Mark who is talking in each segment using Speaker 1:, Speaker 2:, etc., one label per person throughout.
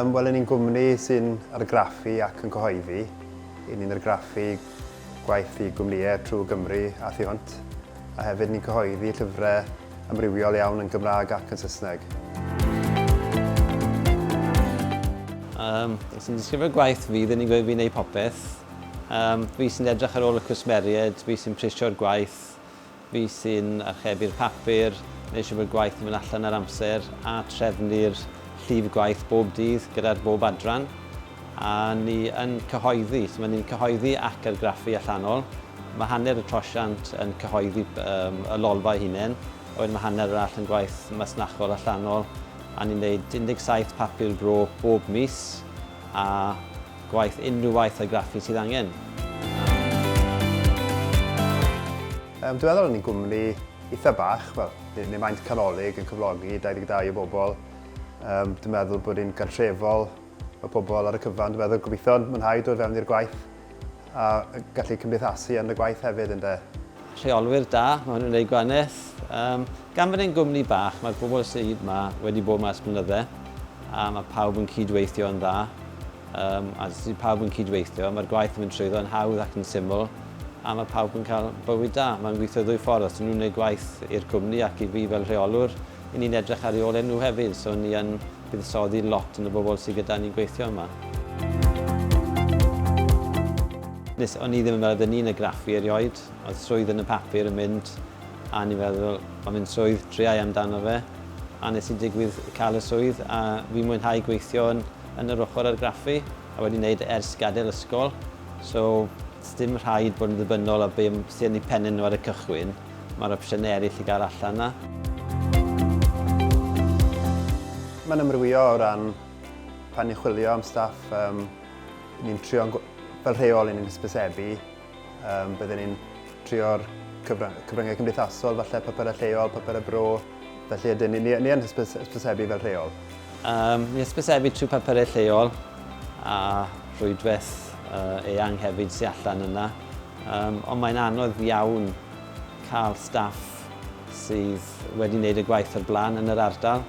Speaker 1: Wel, ni'n gwmni sy'n argraffu ac yn cyhoeddi. Ni'n argraffu gwaith i gwmnïau trwy Gymru a thu hwnt. A hefyd ni'n cyhoeddi llyfrau amrywiol iawn yn Gymraeg ac yn Saesneg.
Speaker 2: Os ni'n disgrifio'r gwaith fi, ddyn ni'n gweud fi'n gwneud popeth. Fi sy'n edrych ar ôl y cwsmeriaid, fi sy'n prisio'r gwaith, fi sy'n archebu'r papur, neu eisiau bod gwaith yn mynd allan ar amser a trefnu'r llif gwaith bob dydd gyda'r bob adran. A ni yn cyhoeddi, so ni'n cyhoeddi ac argraffu allanol. Mae hanner y trosiant yn cyhoeddi y Lolfa hunain, a wedyn mae hanner arall yn gwaith masnachol allanol. A ni'n gwneud 17 papur bro bob mis a unrhyw waith argraffu sydd angen.
Speaker 1: Dwi'n meddwl ni'n gwmni eitha bach, ni'n maint canolig yn cyflogi 22 o bobl. Dwi'n meddwl bod ni'n gartrefol o bobl ar y cyfan. Dwi'n meddwl gobeithio mwynhau dod fewn i'r gwaith a gallu cymdeithasu yn y gwaith hefyd ynddo.
Speaker 2: Rheolwyr da, mae hwnnw'n gwneud gwanaeth. Gan fod ni'n gwmni bach, mae'r bobl sydd yma wedi bod mas blynydde a mae pawb yn cydweithio yn dda. A sydd pawb yn cydweithio, mae'r gwaith yn mynd trwyddo yn hawdd ac yn syml a mae pawb yn cael bywyd da. Mae'n gweithio ddwy ffordd, os nhw'n gwneud gwaith i'r cwmni ac i fi fel rheolwr, ni'n edrych ar ei ôl nhw hefyd, so ni yn buddsoddi lot yn y bobl sydd gyda ni'n gweithio yma. O'n i ddim yn meddwl ni'n argraffu erioed, oedd swydd yn y papur yn mynd a ni'n meddwl mae'n mynd swydd triau amdano fe a nes i digwydd cael y swydd a fi'n mwynhau gweithio yn yr ochr argraffu a wedi wneud ers gadael ysgol. So, dim rhaid bod yn ddibynnol o beth sy'n ei pennau nhw ar y cychwyn. Mae'r opsiynau eraill i gael allan yna.
Speaker 1: Mae'n ymrywio o ran pan ni'n chwilio am staff. Ni'n trio, fel rheol ni'n hysbysebu. Byddwn ni'n trio'r cyfryngau cymdeithasol, falle papurau lleol, papurau bro. Felly ydyn ni yn hysbysebu fel rheol.
Speaker 2: Ni'n hysbysebu trwy papurau lleol a rwydwaith eang hefyd sy'n allan yna. Ond mae'n anodd iawn cael staff sydd wedi wneud y gwaith o'r blaen yn yr ardal.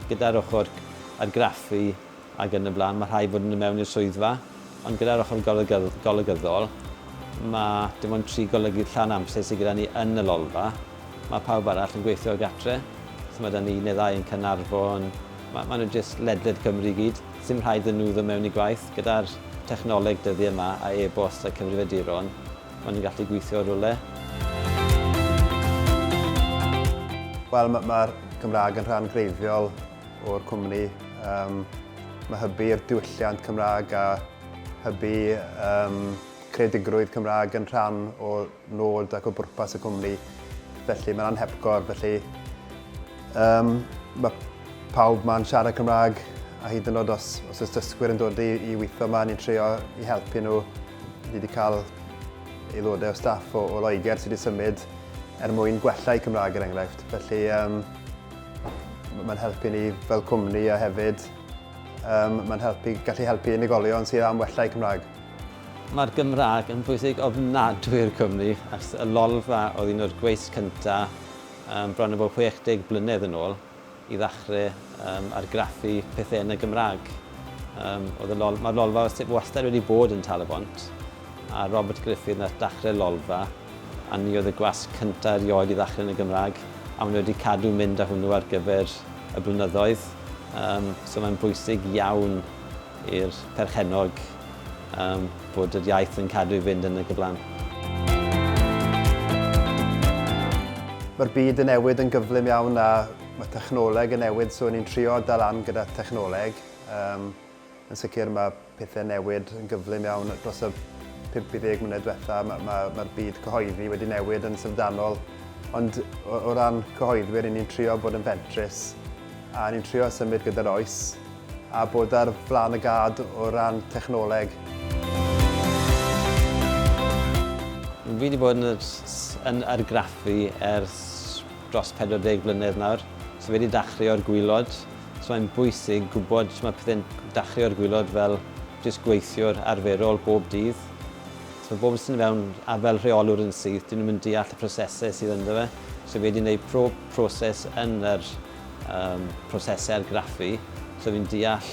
Speaker 2: Gyda'r ochr argraffu ac yn y blaen, mae rhaid bod yn mewn i'r swyddfa. Ond gyda'r ochr golygyddol, mae dim ond 3 golygydd llawn amser sydd gyda ni yn y Lolfa. Mae pawb arall yn gweithio o gatre. So mae da ni neu ddau yn Caernarfon. Mae nhw jyst ledled Cymru i gyd. Dim rhaid yn nhw ddod mewn i gwaith. Gyda'r technoleg dyddiau yma a e-bost a cyfrifiaduron, mae nhw'n gallu gweithio o'r rwle.
Speaker 1: Wel, mae'r Gymraeg yn rhan greiddiol o'r cwmni. Mae hybu'r diwylliant Cymraeg a hybu creadigrwydd Cymraeg yn rhan o nod ac o bwrpas y cwmni. Felly mae'n anhepgor, felly mae pawb ma'n siarad Cymraeg a hyd yn oed os oes dysgwyr yn dod i weithio yma, ni'n trio i helpu nhw. Ni wedi cael aelodau o staff o Loegr sydd wedi symud mwyn gwella i Cymraeg er enghraifft. Felly mae'n helpu ni fel cwmni a hefyd mae'n gallu helpu unigolion sydd am wella i Cymraeg.
Speaker 2: Mae'r Gymraeg yn bwysig ofnadwy i'r cwmni, achos y Lolfa oedd un o'r gweiths cyntaf bron o bod 60 blynedd yn ôl i ddechrau argraffu pethau yn y Gymraeg. Mae'r Lolfa wastad wedi bod yn Talabont a Robert Griffith nath dechrau Lolfa a ni oedd y gwasg cyntaf erioed i ddechrau yn y Gymraeg a maen nhw wedi cadw mynd â hwnnw ar gyfer y blynyddoedd. So mae'n bwysig iawn i'r perchenog bod yr iaith yn cadw i fynd yn y gyflan.
Speaker 1: Mae'r byd yn newid yn gyflym iawn a mae technoleg yn newid, so ni'n trio dal an gyda technoleg. Yn sicr mae pethau newid yn gyflym iawn dros y 50 mlynedd diwetha. Mae'r byd cyhoeddi wedi newid yn syfdanol. Ond o ran cyhoeddwyr, ni'n trio bod yn fentrus a ni'n trio symud gyda'r oes a bod ar flaen y gad o ran technoleg.
Speaker 2: Fi wedi bod yn argraffu ers dros 40 blynedd nawr. So fi wedi dechrau o'r gwylod. So mae'n bwysig gwybod mae pethau'n dechrau o'r gwylod fel jyst gweithiwr arferol bob dydd. So mae bobl sy'n fewn a fel rheolwr yn sydd, dyn nhw'n deall y prosesau sydd ynddo fe. So fi wedi gwneud proses yn yr prosesau argraffu. so fi'n deall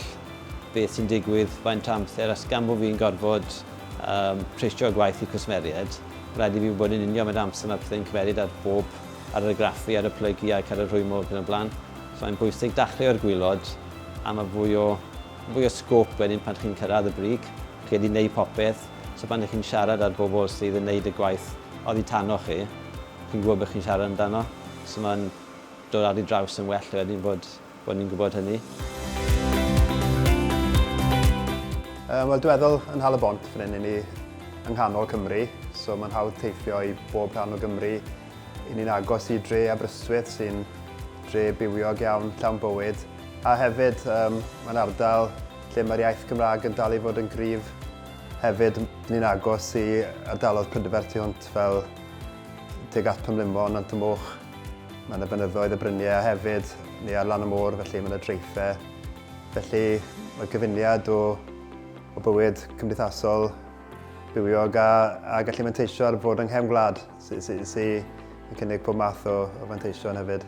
Speaker 2: beth sy'n digwydd, faint o amser, as gan bod fi'n gorfod treistio gwaith i cwsmeriaid, rhaid i fi bod yn union mewn amser na pethau'n cymeryd ar bob, ar y graffu, ar y plygu ac ar y rhwymo yn y blaen. So mae'n bwysig dechrau o'r gwylod, a mae fwy o sgôp wedyn pan chi'n cyrraedd y brig. Chi wedi gwneud popeth, so pan chi'n siarad ar bobl sydd yn gwneud y gwaith oddi tanno chi, chi'n gwybod beth chi'n siarad amdano. So mae'n dod ar ei draws yn well wedyn bod ni'n gwybod hynny.
Speaker 1: Wel, dwi'n meddwl yn Hal y Bont fan hyn i ni yng nghanol Cymru, so mae'n hawdd teithio i bob rhan o Gymru. I ni'n agos i dre Aberystwyth sy'n dre bywiog iawn, llawn bywyd. A hefyd, mae'n ardal lle mae'r iaith Gymraeg yn dal i fod yn gryf. Hefyd, ni'n agos i ardaloedd Prydyfer tu hwnt fel tuag at Pymlimon, Nant y Moch. Mae yna fynyddoedd y bryniau a hefyd, ni ar lan y môr, felly mae yna dreithau. Felly, mae gyfuniad o bywyd cymdeithasol, bywiog a gallu manteisio ar fod yng nghefn gwlad sy'n cynnig pob math o fanteision hefyd.